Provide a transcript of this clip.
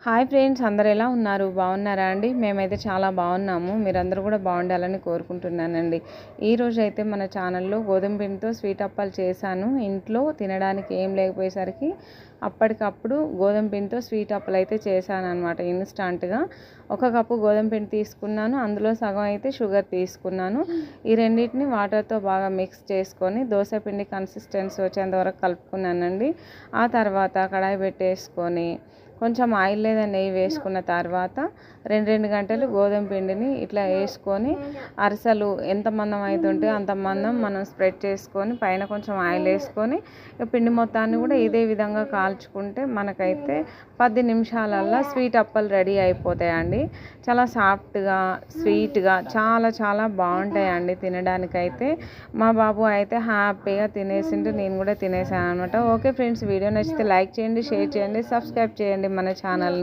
Hi friends, అందరు ఎలా ఉన్నారు? బాగున్నారా అండి? మేమైతే చాలా బాగున్నాము. మీరందరూ కూడా బాగుండాలని కోరుకుంటున్నానండి. ఈరోజు అయితే మన ఛానల్లో గోధుమ పిండితో స్వీట్ అప్పాలు చేశాను. ఇంట్లో తినడానికి ఏం లేకపోయేసరికి అప్పటికప్పుడు గోధుమ పిండితో స్వీట్ అప్పాలు అయితే చేశాను అనమాట. ఇన్స్టాంట్గా 1 కప్పు గోధుమ పిండి తీసుకున్నాను. అందులో సగం అయితే షుగర్ తీసుకున్నాను. ఈ రెండింటిని వాటర్తో బాగా మిక్స్ చేసుకొని దోశ పిండి కన్సిస్టెన్సీ వచ్చేంత వరకు కలుపుకున్నానండి. ఆ తర్వాత కడాయి పెట్టేసుకొని కొంచెం ఆయిల్ లేదా నెయ్యి వేసుకున్న తర్వాత 2 గంటలు గోధుమ పిండిని ఇట్లా వేసుకొని అరిసెలు ఎంత మందం అవుతుంటే అంత మందం మనం స్ప్రెడ్ చేసుకొని పైన కొంచెం ఆయిల్ వేసుకొని పిండి మొత్తాన్ని కూడా ఇదే విధంగా కాల్చుకుంటే మనకైతే 10 నిమిషాలల్లో స్వీట్ అప్పలు రెడీ అయిపోతాయండి. చాలా సాఫ్ట్గా స్వీట్గా చాలా చాలా బాగుంటాయండి తినడానికైతే. మా బాబు అయితే హ్యాపీగా తినేసింటే నేను కూడా తినేసాను అనమాట. ఓకే ఫ్రెండ్స్, వీడియో నచ్చితే లైక్ చేయండి, షేర్ చేయండి, సబ్స్క్రైబ్ చేయండి మన ఛానల్.